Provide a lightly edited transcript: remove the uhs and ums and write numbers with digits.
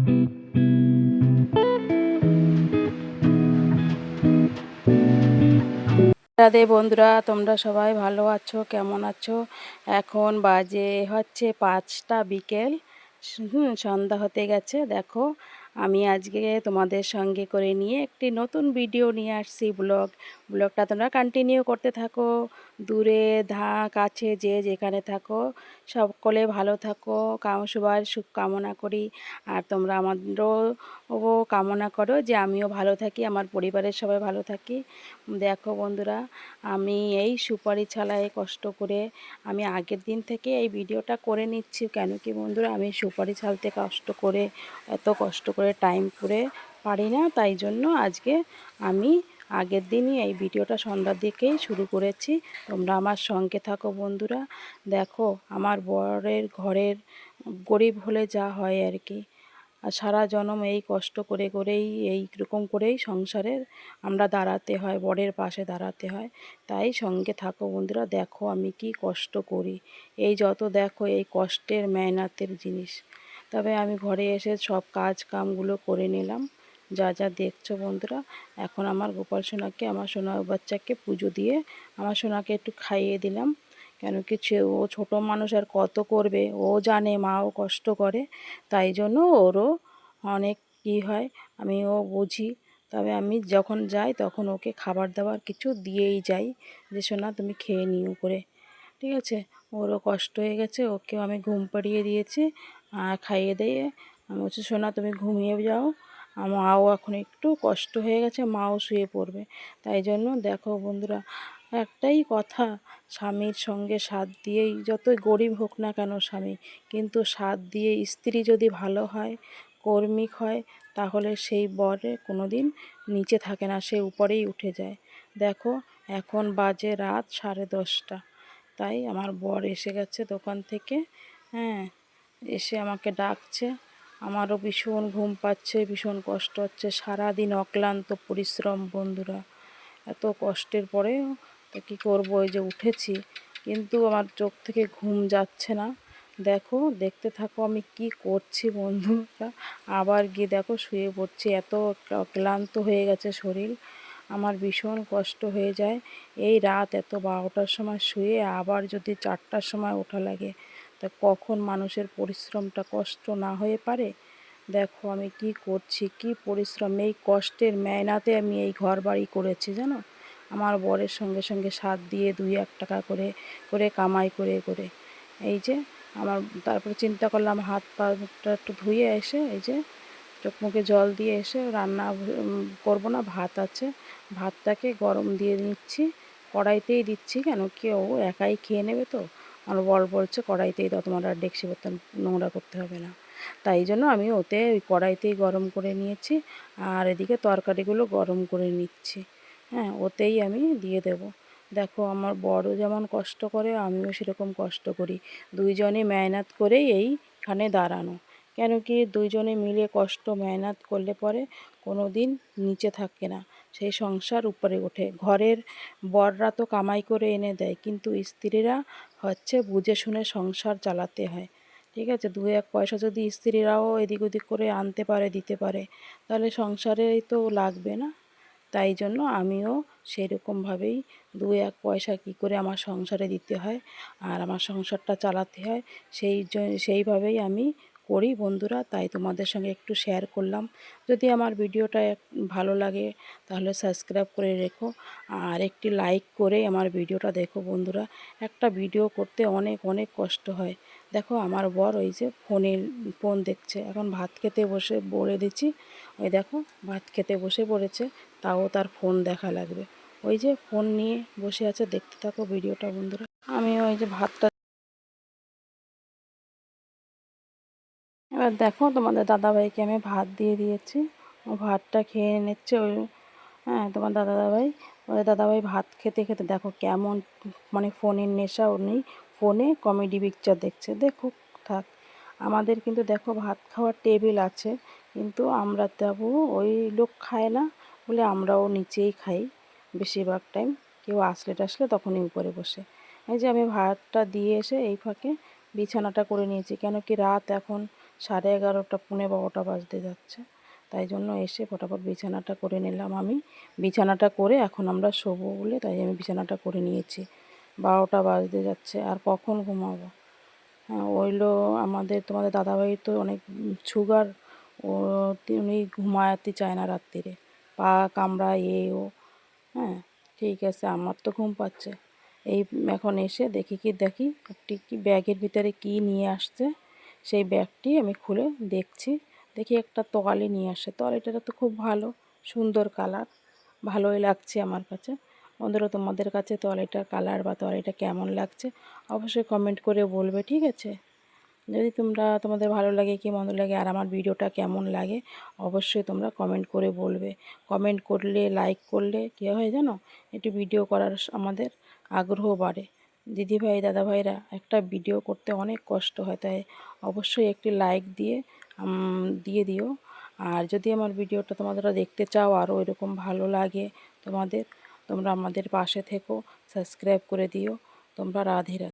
রাধে বন্ধুরা, তোমরা সবাই ভালো আছো? কেমন আছো? এখন বাজে হচ্ছে 5টা বিকেল। সন্ধ্যা হতে গেছে। দেখো, আমি আজকে তোমাদের সঙ্গে করে নিয়ে একটি নতুন ভিডিও নিয়ে আসছি। ব্লগটা তোমরা কন্টিনিউ করতে থাকো। দূরে কাছে যে যেখানে থাকো সকলে ভালো থাকো, সবার সুখ কামনা করি। আর তোমরা আমাদেরও কামনা করো যে আমিও ভালো থাকি, আমার পরিবারের সবাই ভালো থাকি। দেখো বন্ধুরা, আমি এই সুপারি ছালায় কষ্ট করে আমি আগের দিন থেকে এই ভিডিওটা করে নিচ্ছি। কেন কি বন্ধুরা, আমি সুপারি ছালতে এত কষ্ট করে টাইম করে পারি না। তাই জন্য আজকে আমি আগের দিনই এই ভিডিওটা সন্ধ্যার দিকেই শুরু করেছি। তোমরা আমার সঙ্গে থাকো বন্ধুরা। দেখো, আমার বরের ঘরের গরিব হলে যা হয় আর কি, আর সারা জনম এই কষ্ট করেই এইরকম করেই সংসারে আমরা দাঁড়াতে হয়, বরের পাশে দাঁড়াতে হয়। তাই সঙ্গে থাকো বন্ধুরা। দেখো আমি কি কষ্ট করি, এই যত দেখো এই কষ্টের মেহনতের জিনিস। তবে আমি ঘরে এসে সব কাজ কামগুলো করে নিলাম, যা যা দেখছো বন্ধুরা। এখন আমার গোপাল সোনাকে, আমার সোনা বাচ্চাকে পুজো দিয়ে আমার সোনাকে একটু খাইয়ে দিলাম। কেন কি ও ছোটো মানুষ, আর কত করবে, ও জানে মাও কষ্ট করে, তাই জন্য ওরও অনেক হয়, আমিও বুঝি। তবে আমি যখন যাই তখন ওকে খাবার দাবার কিছু দিয়েই যাই, যে সোনা তুমি খেয়ে নিও করে। ঠিক আছে, ওরও কষ্ট হয়ে গেছে, ওকেও আমি ঘুম পাড়িয়ে দিয়েছি। আর খাইয়ে দিয়ে আমি বলছি, সোনা তুমি ঘুমিয়ে যাও, মাও এখন একটু কষ্ট হয়ে গেছে, মাও শুয়ে পড়বে। তাই জন্য দেখো বন্ধুরা, একটাই কথা, স্বামীর সঙ্গে সাথ দিয়েই, যতই গরিব হোক না কেন স্বামী, কিন্তু সাথ দিয়ে স্ত্রী যদি ভালো হয়, কর্মিক হয়, তাহলে সেই বরে কোনো দিন নিচে থাকে না, সে উপরেই উঠে যায়। দেখো, এখন বাজে রাত 10:30। তাই আমার বর এসে গেছে দোকান থেকে। হ্যাঁ, এসে আমাকে ডাকছে। আমারও ভীষণ ঘুম পাচ্ছে, ভীষণ কষ্ট হচ্ছে, সারাদিন অক্লান্ত পরিশ্রম বন্ধুরা। এত কষ্টের পরেও তো কী করবো, এই যে উঠেছি, কিন্তু আমার চোখ থেকে ঘুম যাচ্ছে না। দেখো, দেখতে থাকো আমি কি করছি বন্ধুরা। আবার গিয়ে দেখো শুয়ে পড়ছি, এত ক্লান্ত হয়ে গেছে শরীর, আমার ভীষণ কষ্ট হয়ে যায়। এই রাত এত 12টার সময় শুয়ে আবার যদি 4টার সময় ওঠা লাগে, তা কখন মানুষের পরিশ্রমটা কষ্ট না হয়ে পারে। দেখো আমি কি করছি, কি পরিশ্রম, এই কষ্টের মেহনতে আমি এই ঘর বাড়ি করেছি জানো। আমার বরের সঙ্গে সঙ্গে সাথ দিয়ে 2-1 টাকা করে করে কামাই করে করে এই যে আমার, তারপরে চিন্তা করলাম হাত পাটা একটু ধুয়ে এসে, এই যে চোখ মুখে জল দিয়ে এসে রান্না করবো না, ভাত আছে, ভাতটাকে গরম দিয়ে নিচ্ছি, কড়াইতেই দিচ্ছি। কেন কি ও একাই খেয়ে নেবে তো, আমার বর বলছে কড়াইতেই দাও, তোমার আর ডেকচি বর্তন নোংরা করতে হবে না। তাই জন্য আমি ওতে ওই কড়াইতেই গরম করে নিয়েছি, আর এদিকে তরকারিগুলো গরম করে নিচ্ছি। হ্যাঁ, ওতেই আমি দিয়ে দেব। দেখো, আমার বড় যেমন কষ্ট করে, আমিও সেরকম কষ্ট করি। দুইজনে মেহনত করেই এইখানে দাঁড়ানো। কেন কি দুইজনে মিলে কষ্ট মেহনত করলে পরে কোনো দিন নিচে থাকে না, সেই সংসার উপরে ওঠে। ঘরের বররা তো কামাই করে এনে দেয়, কিন্তু স্ত্রীরা হচ্ছে বুঝে শুনে সংসার চালাতে হয়। ঠিক আছে, 2-1 পয়সা যদি স্ত্রীরাও এদিক ওদিক করে আনতে পারে, দিতে পারে, তাহলে সংসারেই তো লাগবে না। তাই জন্য আমিও সেরকমভাবেই 2-1 পয়সা কী করে আমার সংসারে দিতে হয় আর আমার সংসারটা চালাতে হয়, সেইভাবেই আমি করি বন্ধুরা। তাই তোমাদের সঙ্গে একটু শেয়ার করলাম। যদি আমার ভিডিওটা ভালো লাগে তাহলে সাবস্ক্রাইব করে রেখো, আর একটি লাইক করে আমার ভিডিওটা দেখো বন্ধুরা। একটা ভিডিও করতে অনেক অনেক কষ্ট হয়। দেখো, আমার বর ওই যে ফোন দেখছে, এখন ভাত খেতে বসে বলে দিচ্ছি, ওই দেখো ভাত খেতে বসে পড়েছে, তাও তার ফোন দেখা লাগবে। ওই যে ফোন নিয়ে বসে আছে, দেখতে থাকো ভিডিওটা বন্ধুরা। আমি ওই যে ভাতটা, এবার দেখো তোমাদের দাদাভাইকে আমি ভাত দিয়ে দিয়েছি, ও ভাতটা খেয়ে নিচ্ছে। ওই হ্যাঁ, তোমার ওদের দাদাভাই ভাত খেতে খেতে দেখো কেমন, মানে ফোনের নেশা, উনি ফোনে কমেডি পিকচার দেখছে। দেখুক, থাক। আমাদের কিন্তু দেখো ভাত খাওয়ার টেবিল আছে, কিন্তু আমরা তবু ওই লোক খায় না বলে আমরাও নিচেই খাই বেশিরভাগ টাইম। কেউ আসলে টাসলে তখনই উপরে বসে। এই যে আমি ভাতটা দিয়ে এসে এই ফাঁকে বিছানাটা করে নিয়েছি। কেন কি রাত এখন 11:30 পৌনে 12টা বাজতে যাচ্ছে। তাই জন্য এসে ফটাফট বিছানাটা করে নিলাম আমি। বিছানাটা করে এখন আমরা শোবো বলে তাই আমি বিছানাটা করে নিয়েছি। 12টা বাজতে যাচ্ছে, আর কখন ঘুমাবো। হ্যাঁ, ওইলো তোমাদের দাদাভাই তো অনেক সুগার, ও উনি ঘুমাতে চায় না রাত্রিরে, পা কামড়ায় ও। হ্যাঁ, ঠিক আছে, আমার তো ঘুম পাচ্ছে। এই এখন এসে দেখি একটি কি ব্যাগের ভিতরে কি নিয়ে আসছে। সেই ব্যাগটি আমি খুলে দেখছি, দেখি একটা তোয়ালি নিয়ে আসে। তোয়ালিটা তো খুব ভালো, সুন্দর কালার, ভালোই লাগছে আমার কাছে। বন্ধুরা, তোমাদের কাছে তোয়ালিটার কালার বা তোয়ালিটা কেমন লাগছে অবশ্যই কমেন্ট করে বলবে, ঠিক আছে? যদি তোমাদের ভালো লাগে কি মন্দ লাগে আর আমার ভিডিওটা কেমন লাগে অবশ্যই তোমরা কমেন্ট করে বলবে। কমেন্ট করলে, লাইক করলে কী হয় জানো, একটু ভিডিও করার আমাদের আগ্রহ বাড়ে। দিদিভাই দাদাভাইরা একটা ভিডিও করতে অনেক কষ্ট হয়, তাই অবশ্যই একটি লাইক দিয়ে দিও। আর যদি আমার ভিডিওটা তোমাদেরও দেখতে চাও, আরও এরকম ভালো লাগে তোমরা আমাদের পাশে থেকো, সাবস্ক্রাইব করে দিও। তোমরা রাধে রাধে।